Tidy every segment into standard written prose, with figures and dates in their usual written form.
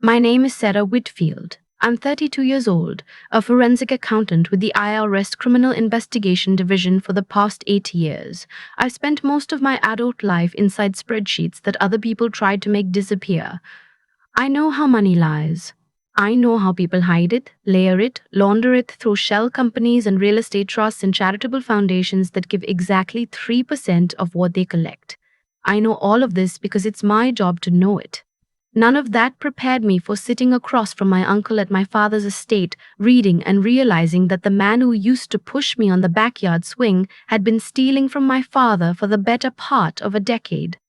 My name is Sera Whitfield. I'm 32 years old, a forensic accountant with the IRS Criminal Investigation Division for the past 8 years. I've spent most of my adult life inside spreadsheets that other people tried to make disappear. I know how money lies. I know how people hide it, layer it, launder it through shell companies and real estate trusts and charitable foundations that give exactly 3% of what they collect. I know all of this because it's my job to know it. None of that prepared me for sitting across from my uncle at my father's estate, reading and realizing that the man who used to push me on the backyard swing had been stealing from my father for the better part of a decade.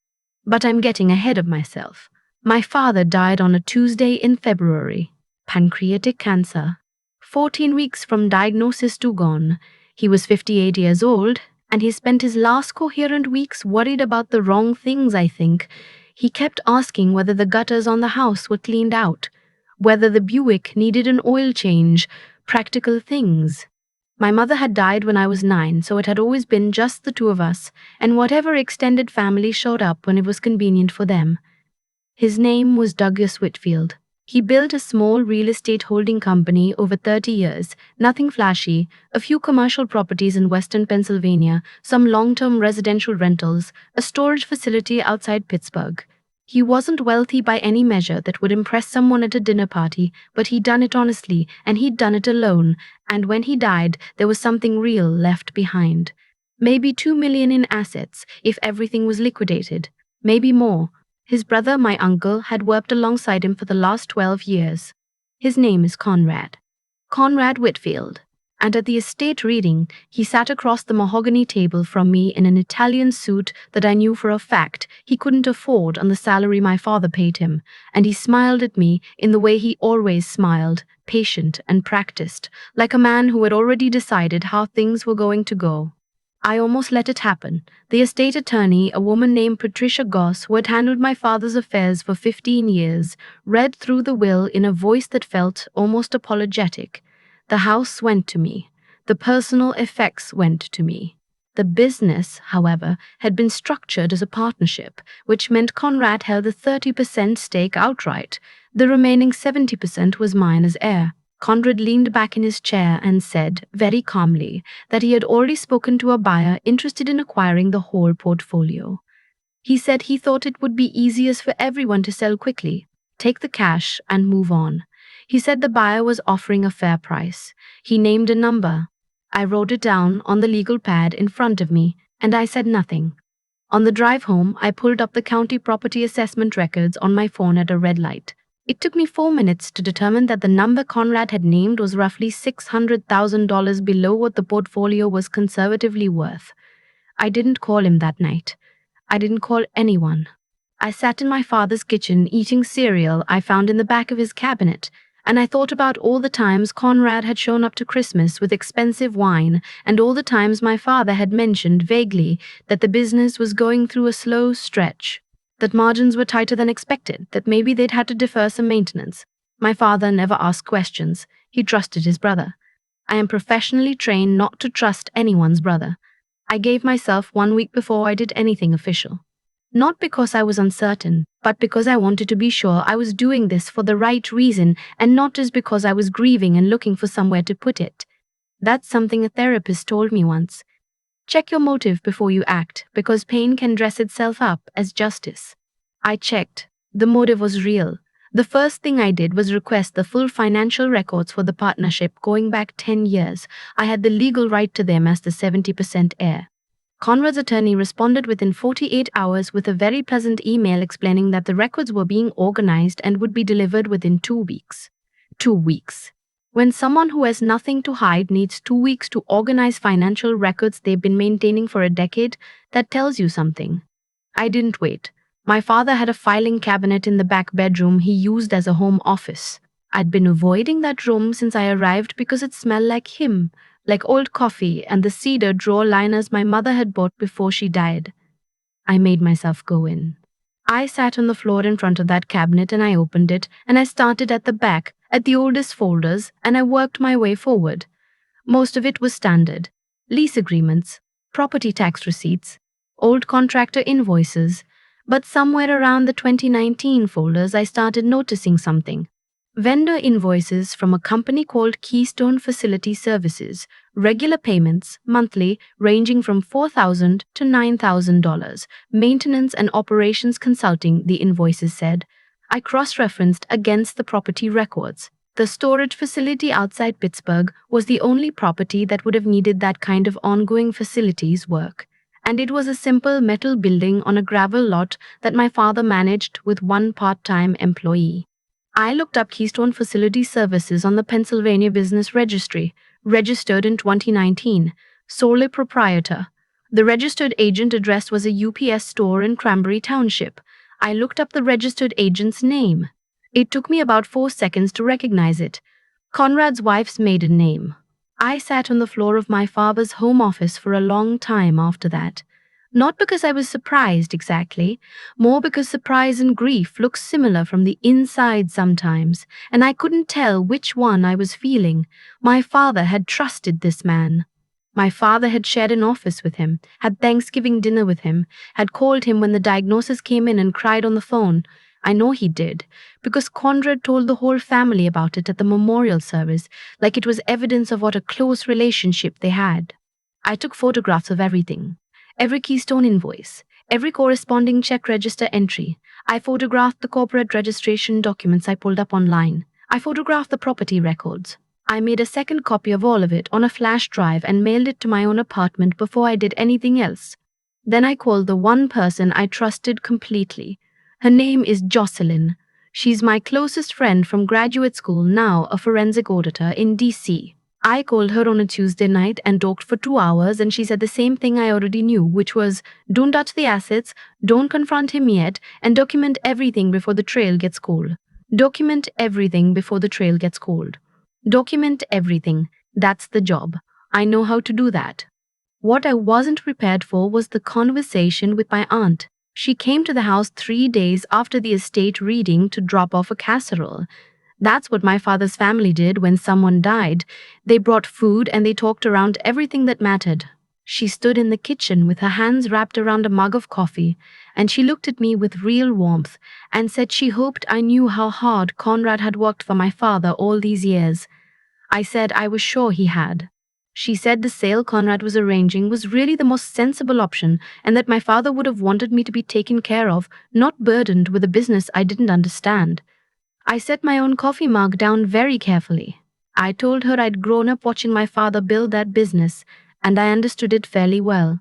But I'm getting ahead of myself. My father died on a Tuesday in February. Pancreatic cancer. 14 weeks from diagnosis to gone. He was 58 years old, and he spent his last coherent weeks worried about the wrong things, I think. He kept asking whether the gutters on the house were cleaned out, whether the Buick needed an oil change, practical things. My mother had died when I was 9, so it had always been just the two of us, and whatever extended family showed up when it was convenient for them. His name was Douglas Whitfield. He built a small real estate holding company over 30 years, nothing flashy, a few commercial properties in western Pennsylvania, some long-term residential rentals, a storage facility outside Pittsburgh. He wasn't wealthy by any measure that would impress someone at a dinner party, but he'd done it honestly, and he'd done it alone, and when he died, there was something real left behind. Maybe $2 million in assets, if everything was liquidated. Maybe more. His brother, my uncle, had worked alongside him for the last 12 years. His name is Conrad. Conrad Whitfield. And at the estate reading, he sat across the mahogany table from me in an Italian suit that I knew for a fact he couldn't afford on the salary my father paid him, and he smiled at me in the way he always smiled, patient and practiced, like a man who had already decided how things were going to go. I almost let it happen. The estate attorney, a woman named Patricia Goss, who had handled my father's affairs for 15 years, read through the will in a voice that felt almost apologetic. The house went to me. The personal effects went to me. The business, however, had been structured as a partnership, which meant Conrad held a 30% stake outright. The remaining 70% was mine as heir. Conrad leaned back in his chair and said, very calmly, that he had already spoken to a buyer interested in acquiring the whole portfolio. He said he thought it would be easiest for everyone to sell quickly, take the cash, and move on. He said the buyer was offering a fair price. He named a number. I wrote it down on the legal pad in front of me, and I said nothing. On the drive home, I pulled up the county property assessment records on my phone at a red light. It took me 4 minutes to determine that the number Conrad had named was roughly $600,000 below what the portfolio was conservatively worth. I didn't call him that night. I didn't call anyone. I sat in my father's kitchen eating cereal I found in the back of his cabinet, and I thought about all the times Conrad had shown up to Christmas with expensive wine, and all the times my father had mentioned vaguely that the business was going through a slow stretch, that margins were tighter than expected, that maybe they'd had to defer some maintenance. My father never asked questions. He trusted his brother. I am professionally trained not to trust anyone's brother. I gave myself 1 week before I did anything official. Not because I was uncertain, but because I wanted to be sure I was doing this for the right reason and not just because I was grieving and looking for somewhere to put it. That's something a therapist told me once. Check your motive before you act, because pain can dress itself up as justice. I checked. The motive was real. The first thing I did was request the full financial records for the partnership going back 10 years. I had the legal right to them as the 70% heir. Conrad's attorney responded within 48 hours with a very pleasant email explaining that the records were being organized and would be delivered within 2 weeks. 2 weeks. When someone who has nothing to hide needs 2 weeks to organize financial records they've been maintaining for a decade, that tells you something. I didn't wait. My father had a filing cabinet in the back bedroom he used as a home office. I'd been avoiding that room since I arrived because it smelled like him, like old coffee and the cedar drawer liners my mother had bought before she died. I made myself go in. I sat on the floor in front of that cabinet and I opened it, and I started at the back, at the oldest folders, and I worked my way forward. Most of it was standard. Lease agreements, property tax receipts, old contractor invoices, But somewhere around the 2019 folders, I started noticing something. Vendor invoices from a company called Keystone Facility Services, regular payments, monthly, ranging from $4,000 to $9,000, maintenance and operations consulting, the invoices said. I cross-referenced against the property records. The storage facility outside Pittsburgh was the only property that would have needed that kind of ongoing facilities work. And it was a simple metal building on a gravel lot that my father managed with one part-time employee. I looked up Keystone Facility Services on the Pennsylvania Business Registry, registered in 2019, sole proprietor. The registered agent address was a UPS store in Cranberry Township. I looked up the registered agent's name. It took me about 4 seconds to recognize it. Conrad's wife's maiden name. I sat on the floor of my father's home office for a long time after that. Not because I was surprised exactly, more because surprise and grief look similar from the inside sometimes, and I couldn't tell which one I was feeling. My father had trusted this man. My father had shared an office with him, had Thanksgiving dinner with him, had called him when the diagnosis came in and cried on the phone. I know he did, because Conrad told the whole family about it at the memorial service, like it was evidence of what a close relationship they had. I took photographs of everything. Every Keystone invoice, every corresponding check register entry. I photographed the corporate registration documents I pulled up online. I photographed the property records. I made a second copy of all of it on a flash drive and mailed it to my own apartment before I did anything else. Then I called the one person I trusted completely. Her name is Jocelyn. She's my closest friend from graduate school, now a forensic auditor in DC. I called her on a Tuesday night and talked for 2 hours, and she said the same thing I already knew, which was, don't touch the assets, don't confront him yet, and document everything before the trail gets cold. Document everything before the trail gets cold. Document everything. That's the job. I know how to do that. What I wasn't prepared for was the conversation with my aunt. She came to the house 3 days after the estate reading to drop off a casserole. That's what my father's family did when someone died. They brought food and they talked around everything that mattered. She stood in the kitchen with her hands wrapped around a mug of coffee, and she looked at me with real warmth and said she hoped I knew how hard Conrad had worked for my father all these years. I said I was sure he had. She said the sale Conrad was arranging was really the most sensible option, and that my father would have wanted me to be taken care of, not burdened with a business I didn't understand. I set my own coffee mug down very carefully. I told her I'd grown up watching my father build that business, and I understood it fairly well.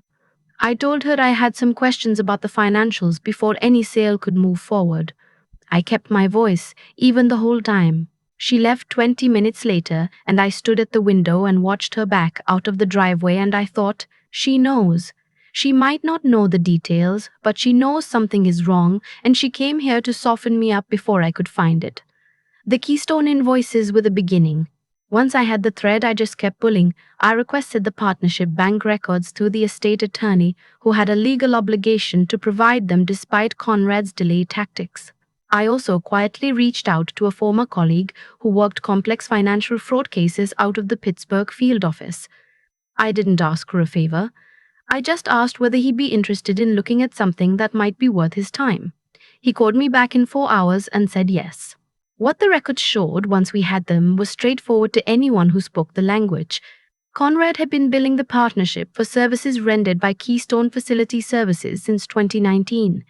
I told her I had some questions about the financials before any sale could move forward. I kept my voice, even the whole time. She left 20 minutes later, and I stood at the window and watched her back out of the driveway, and I thought, she knows. She might not know the details, but she knows something is wrong, and she came here to soften me up before I could find it. The Keystone invoices were the beginning. Once I had the thread, I just kept pulling. I requested the partnership bank records through the estate attorney, who had a legal obligation to provide them despite Conrad's delay tactics. I also quietly reached out to a former colleague who worked complex financial fraud cases out of the Pittsburgh field office. I didn't ask for a favor. I just asked whether he'd be interested in looking at something that might be worth his time. He called me back in 4 hours and said yes. What the records showed once we had them was straightforward to anyone who spoke the language. Conrad had been billing the partnership for services rendered by Keystone Facility Services since 2019.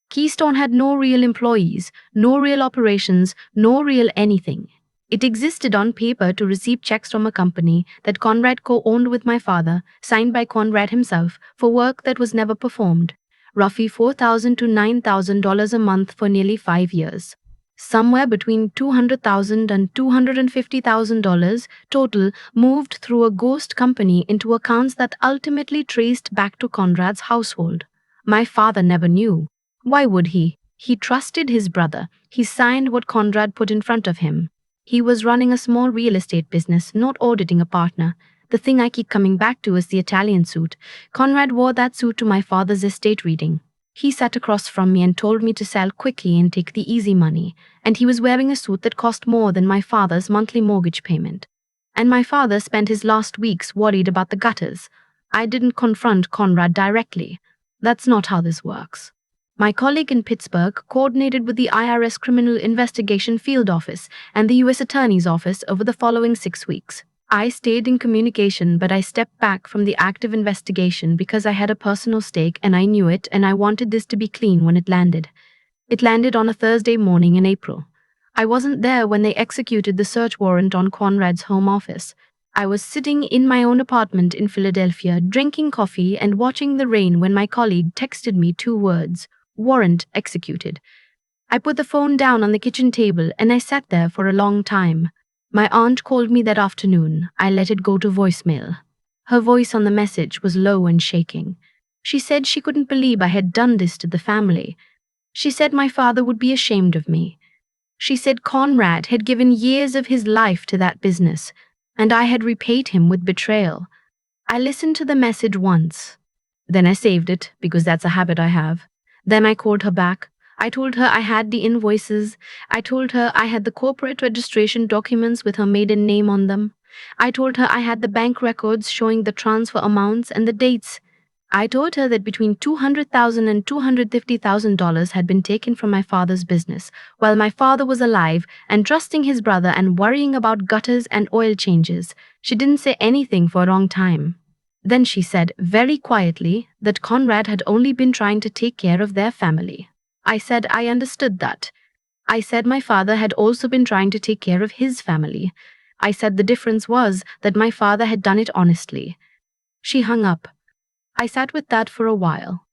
Keystone had no real employees, no real operations, no real anything. It existed on paper to receive checks from a company that Conrad co-owned with my father, signed by Conrad himself, for work that was never performed. Roughly $4,000 to $9,000 a month for nearly 5 years. Somewhere between $200,000 and $250,000 total moved through a ghost company into accounts that ultimately traced back to Conrad's household. My father never knew. Why would he? He trusted his brother. He signed what Conrad put in front of him. He was running a small real estate business, not auditing a partner. The thing I keep coming back to is the Italian suit. Conrad wore that suit to my father's estate reading. He sat across from me and told me to sell quickly and take the easy money, and he was wearing a suit that cost more than my father's monthly mortgage payment. And my father spent his last weeks worried about the gutters. I didn't confront Conrad directly. That's not how this works. My colleague in Pittsburgh coordinated with the IRS Criminal Investigation Field Office and the U.S. Attorney's Office over the following 6 weeks. I stayed in communication, but I stepped back from the active investigation because I had a personal stake and I knew it, and I wanted this to be clean when it landed. It landed on a Thursday morning in April. I wasn't there when they executed the search warrant on Conrad's home office. I was sitting in my own apartment in Philadelphia, drinking coffee and watching the rain when my colleague texted me 2 words: warrant executed. I put the phone down on the kitchen table and I sat there for a long time. My aunt called me that afternoon. I let it go to voicemail. Her voice on the message was low and shaking. She said she couldn't believe I had done this to the family. She said my father would be ashamed of me. She said Conrad had given years of his life to that business, and I had repaid him with betrayal. I listened to the message once. Then I saved it, because that's a habit I have. Then I called her back. I told her I had the invoices. I told her I had the corporate registration documents with her maiden name on them. I told her I had the bank records showing the transfer amounts and the dates. I told her that between $200,000 and $250,000 had been taken from my father's business while my father was alive and trusting his brother and worrying about gutters and oil changes. She didn't say anything for a long time. Then she said, very quietly, that Conrad had only been trying to take care of their family. I said I understood that. I said my father had also been trying to take care of his family. I said the difference was that my father had done it honestly. She hung up. I sat with that for a while.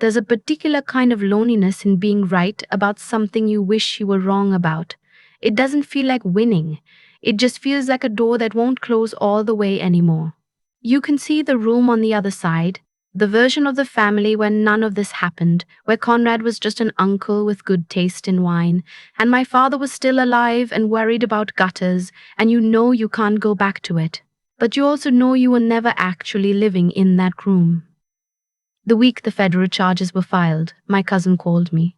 There's a particular kind of loneliness in being right about something you wish you were wrong about. It doesn't feel like winning. It just feels like a door that won't close all the way anymore. You can see the room on the other side, the version of the family where none of this happened, where Conrad was just an uncle with good taste in wine, and my father was still alive and worried about gutters, and you know you can't go back to it. But you also know you were never actually living in that room. The week the federal charges were filed, my cousin called me.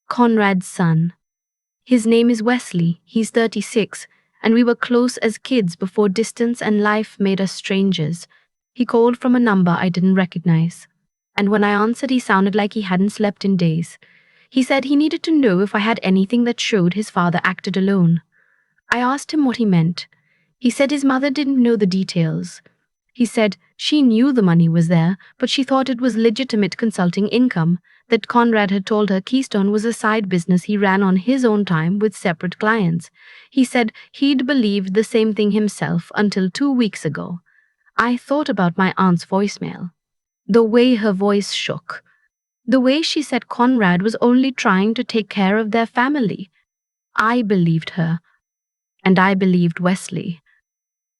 Conrad's son. His name is Wesley. He's 36, and we were close as kids before distance and life made us strangers. He called from a number I didn't recognize, and when I answered he sounded like he hadn't slept in days. He said he needed to know if I had anything that showed his father acted alone. I asked him what he meant. He said his mother didn't know the details. He said she knew the money was there, but she thought it was legitimate consulting income, that Conrad had told her Keystone was a side business he ran on his own time with separate clients. He said he'd believed the same thing himself until 2 weeks ago. I thought about my aunt's voicemail. The way her voice shook. The way she said Conrad was only trying to take care of their family. I believed her. And I believed Wesley.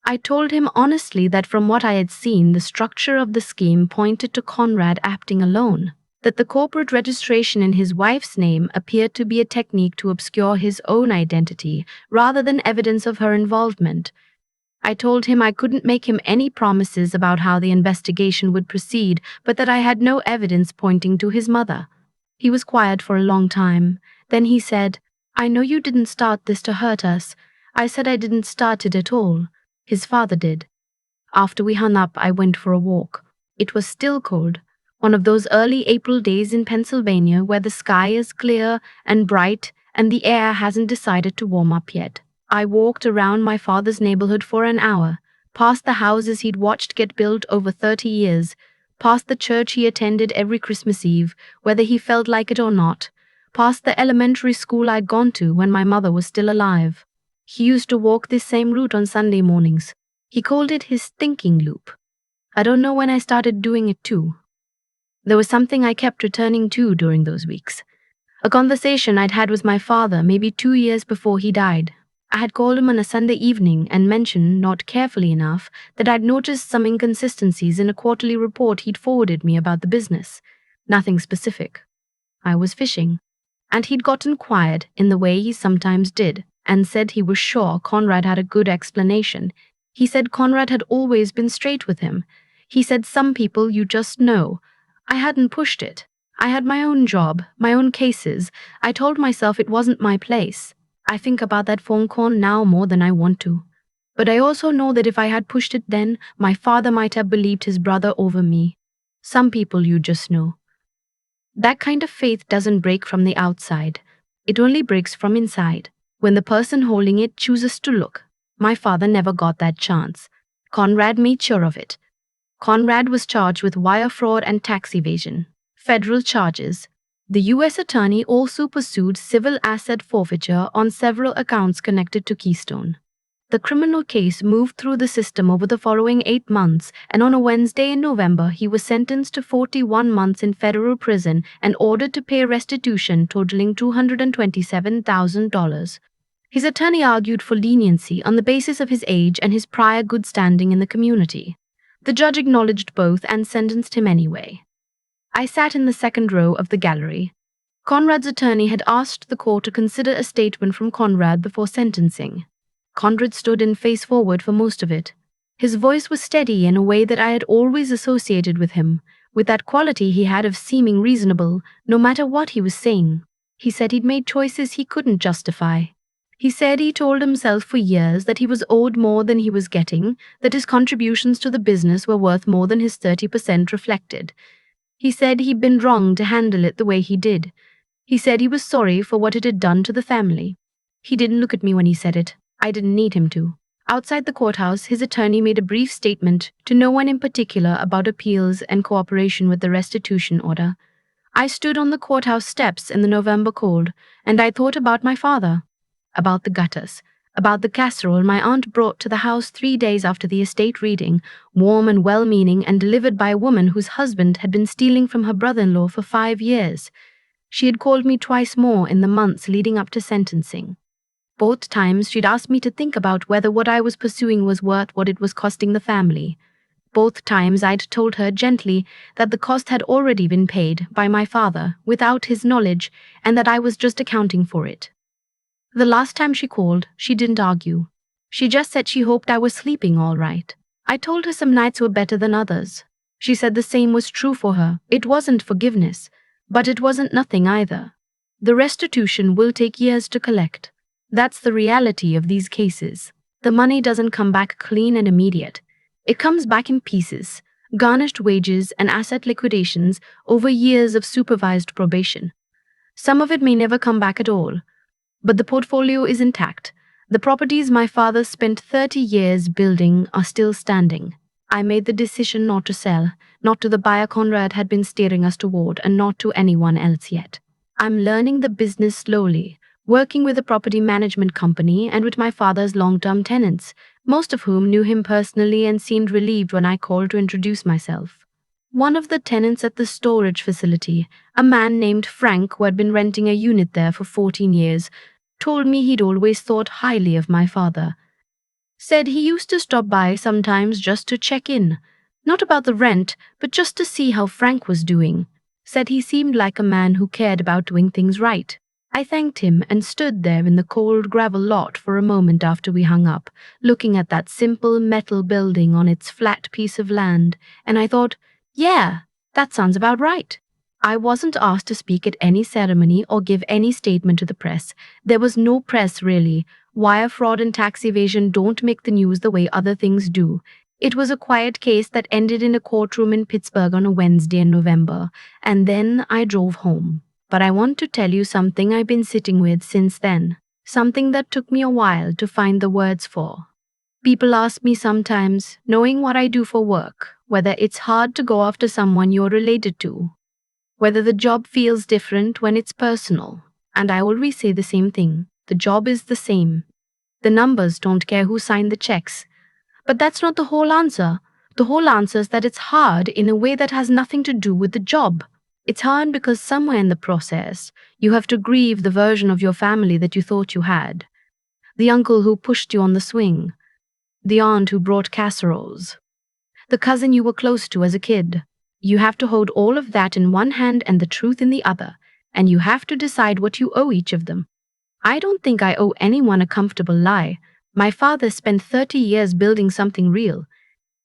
I told him honestly that from what I had seen, the structure of the scheme pointed to Conrad acting alone, that the corporate registration in his wife's name appeared to be a technique to obscure his own identity rather than evidence of her involvement. I told him I couldn't make him any promises about how the investigation would proceed, but that I had no evidence pointing to his mother. He was quiet for a long time. Then he said, "I know you didn't start this to hurt us." I said I didn't start it at all. His father did. After we hung up, I went for a walk. It was still cold, one of those early April days in Pennsylvania where the sky is clear and bright and the air hasn't decided to warm up yet. I walked around my father's neighborhood for an hour, past the houses he'd watched get built over 30 years, past the church he attended every Christmas Eve, whether he felt like it or not, past the elementary school I'd gone to when my mother was still alive. He used to walk this same route on Sunday mornings. He called it his thinking loop. I don't know when I started doing it too. There was something I kept returning to during those weeks. A conversation I'd had with my father maybe 2 years before he died. I had called him on a Sunday evening and mentioned, not carefully enough, that I'd noticed some inconsistencies in a quarterly report he'd forwarded me about the business. Nothing specific. I was fishing. And he'd gotten quiet in the way he sometimes did, and said he was sure Conrad had a good explanation. He said Conrad had always been straight with him. He said some people you just know. I hadn't pushed it. I had my own job, my own cases. I told myself it wasn't my place. I think about that phone call now more than I want to. But I also know that if I had pushed it then, my father might have believed his brother over me. Some people you just know. That kind of faith doesn't break from the outside. It only breaks from inside, when the person holding it chooses to look. My father never got that chance. Conrad made sure of it. Conrad was charged with wire fraud and tax evasion, federal charges. The U.S. attorney also pursued civil asset forfeiture on several accounts connected to Keystone. The criminal case moved through the system over the following 8 months, and on a Wednesday in November, he was sentenced to 41 months in federal prison and ordered to pay restitution totaling $227,000. His attorney argued for leniency on the basis of his age and his prior good standing in the community. The judge acknowledged both and sentenced him anyway. I sat in the second row of the gallery. Conrad's attorney had asked the court to consider a statement from Conrad before sentencing. Conrad stood in face forward for most of it. His voice was steady in a way that I had always associated with him, with that quality he had of seeming reasonable, no matter what he was saying. He said he'd made choices he couldn't justify. He said he told himself for years that he was owed more than he was getting, that his contributions to the business were worth more than his 30% reflected. He said he'd been wrong to handle it the way he did. He said he was sorry for what it had done to the family. He didn't look at me when he said it. I didn't need him to. Outside the courthouse, his attorney made a brief statement to no one in particular about appeals and cooperation with the restitution order. I stood on the courthouse steps in the November cold, and I thought about my father, about the gutters, about the casserole my aunt brought to the house 3 days after the estate reading, warm and well-meaning and delivered by a woman whose husband had been stealing from her brother-in-law for 5 years. She had called me twice more in the months leading up to sentencing. Both times she'd asked me to think about whether what I was pursuing was worth what it was costing the family. Both times I'd told her gently that the cost had already been paid by my father without his knowledge and that I was just accounting for it. The last time she called, she didn't argue. She just said she hoped I was sleeping all right. I told her some nights were better than others. She said the same was true for her. It wasn't forgiveness, but it wasn't nothing either. The restitution will take years to collect. That's the reality of these cases. The money doesn't come back clean and immediate. It comes back in pieces, garnished wages and asset liquidations over years of supervised probation. Some of it may never come back at all, but the portfolio is intact. The properties my father spent 30 years building are still standing. I made the decision not to sell, not to the buyer Conrad had been steering us toward, and not to anyone else yet. I'm learning the business slowly, working with a property management company and with my father's long-term tenants, most of whom knew him personally and seemed relieved when I called to introduce myself. One of the tenants at the storage facility, a man named Frank who had been renting a unit there for 14 years, told me he'd always thought highly of my father. Said he used to stop by sometimes just to check in, not about the rent, but just to see how Frank was doing. Said he seemed like a man who cared about doing things right. I thanked him and stood there in the cold gravel lot for a moment after we hung up, looking at that simple metal building on its flat piece of land, and I thought, yeah, that sounds about right. I wasn't asked to speak at any ceremony or give any statement to the press. There was no press, really. Wire fraud and tax evasion don't make the news the way other things do. It was a quiet case that ended in a courtroom in Pittsburgh on a Wednesday in November, and then I drove home. But I want to tell you something I've been sitting with since then, something that took me a while to find the words for. People ask me sometimes, knowing what I do for work, whether it's hard to go after someone you're related to, whether the job feels different when it's personal, and I always say the same thing, the job is the same. The numbers don't care who signed the checks. But that's not the whole answer. The whole answer is that it's hard in a way that has nothing to do with the job. It's hard because somewhere in the process, you have to grieve the version of your family that you thought you had. The uncle who pushed you on the swing. The aunt who brought casseroles. The cousin you were close to as a kid. You have to hold all of that in one hand and the truth in the other, and you have to decide what you owe each of them. I don't think I owe anyone a comfortable lie. My father spent 30 years building something real.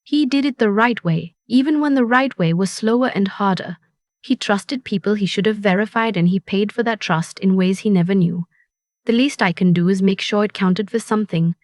He did it the right way, even when the right way was slower and harder. He trusted people he should have verified, and he paid for that trust in ways he never knew. The least I can do is make sure it counted for something.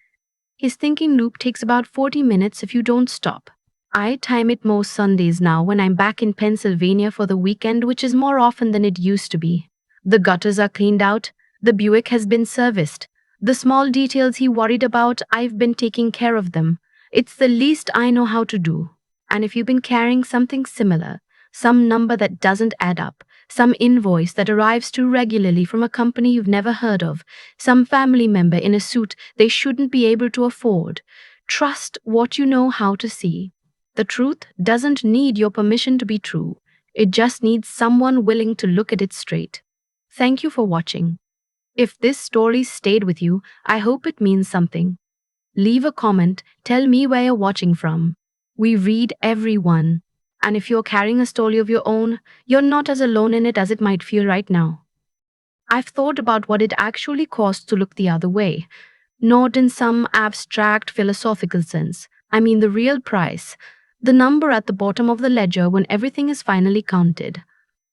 His thinking loop takes about 40 minutes if you don't stop. I time it most Sundays now when I'm back in Pennsylvania for the weekend, which is more often than it used to be. The gutters are cleaned out, the Buick has been serviced. The small details he worried about, I've been taking care of them. It's the least I know how to do. And if you've been carrying something similar, some number that doesn't add up, some invoice that arrives too regularly from a company you've never heard of, some family member in a suit they shouldn't be able to afford, trust what you know how to see. The truth doesn't need your permission to be true. It just needs someone willing to look at it straight. Thank you for watching. If this story stayed with you, I hope it means something. Leave a comment, tell me where you're watching from. We read every one. And if you're carrying a story of your own, you're not as alone in it as it might feel right now. I've thought about what it actually costs to look the other way. Not in some abstract philosophical sense. I mean the real price. The number at the bottom of the ledger when everything is finally counted.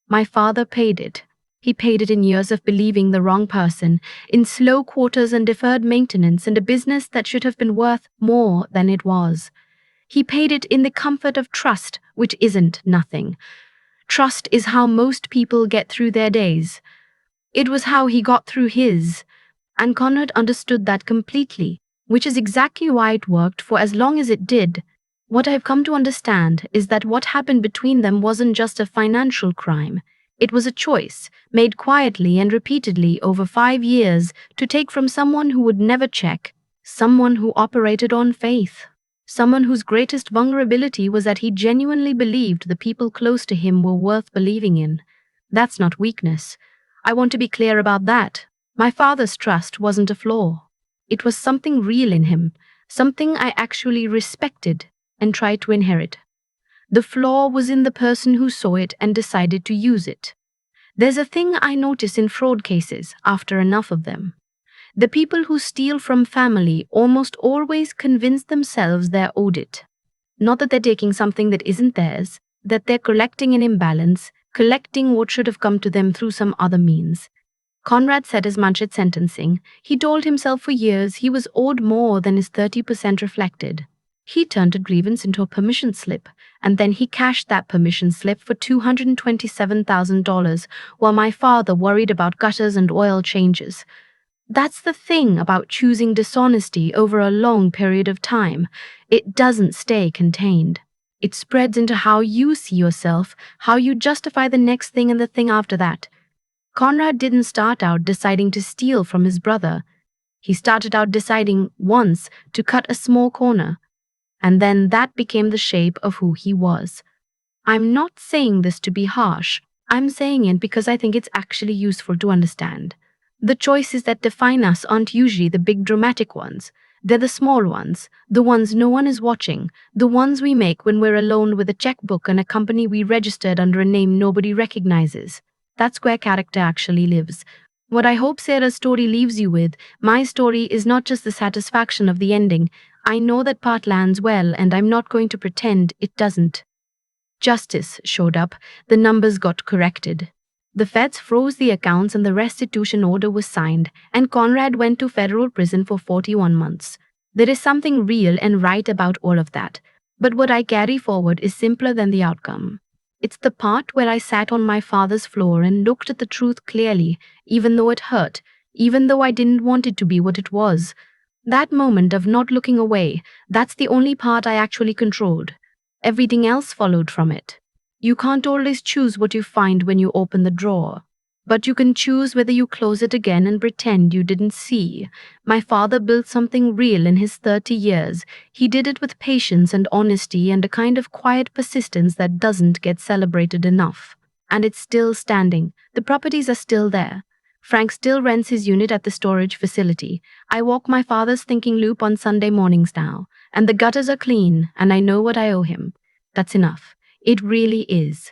My father paid it. He paid it in years of believing the wrong person, in slow quarters and deferred maintenance and a business that should have been worth more than it was. He paid it in the comfort of trust, which isn't nothing. Trust is how most people get through their days. It was how he got through his. And Conrad understood that completely, which is exactly why it worked for as long as it did. What I've come to understand is that what happened between them wasn't just a financial crime. It was a choice, made quietly and repeatedly over 5 years, to take from someone who would never check, someone who operated on faith, someone whose greatest vulnerability was that he genuinely believed the people close to him were worth believing in. That's not weakness. I want to be clear about that. My father's trust wasn't a flaw. It was something real in him, something I actually respected and tried to inherit. The flaw was in the person who saw it and decided to use it. There's a thing I notice in fraud cases after enough of them. The people who steal from family almost always convince themselves they're owed it. Not that they're taking something that isn't theirs, that they're collecting an imbalance, collecting what should have come to them through some other means. Conrad said as much at sentencing. He told himself for years he was owed more than his 30% reflected. He turned a grievance into a permission slip, and then he cashed that permission slip for $227,000 while my father worried about gutters and oil changes. That's the thing about choosing dishonesty over a long period of time. It doesn't stay contained. It spreads into how you see yourself, how you justify the next thing and the thing after that. Conrad didn't start out deciding to steal from his brother. He started out deciding once to cut a small corner. And then that became the shape of who he was. I'm not saying this to be harsh. I'm saying it because I think it's actually useful to understand. The choices that define us aren't usually the big dramatic ones. They're the small ones, the ones no one is watching, the ones we make when we're alone with a checkbook and a company we registered under a name nobody recognizes. That's where character actually lives. What I hope Sera's story leaves you with, my story, is not just the satisfaction of the ending. I know that part lands well, and I'm not going to pretend it doesn't. Justice showed up, the numbers got corrected. The feds froze the accounts and the restitution order was signed, and Conrad went to federal prison for 41 months. There is something real and right about all of that, but what I carry forward is simpler than the outcome. It's the part where I sat on my father's floor and looked at the truth clearly, even though it hurt, even though I didn't want it to be what it was. That moment of not looking away, that's the only part I actually controlled. Everything else followed from it. You can't always choose what you find when you open the drawer, but you can choose whether you close it again and pretend you didn't see. My father built something real in his 30 years. He did it with patience and honesty and a kind of quiet persistence that doesn't get celebrated enough. And it's still standing. The properties are still there. Frank still rents his unit at the storage facility. I walk my father's thinking loop on Sunday mornings now, and the gutters are clean, and I know what I owe him. That's enough. It really is.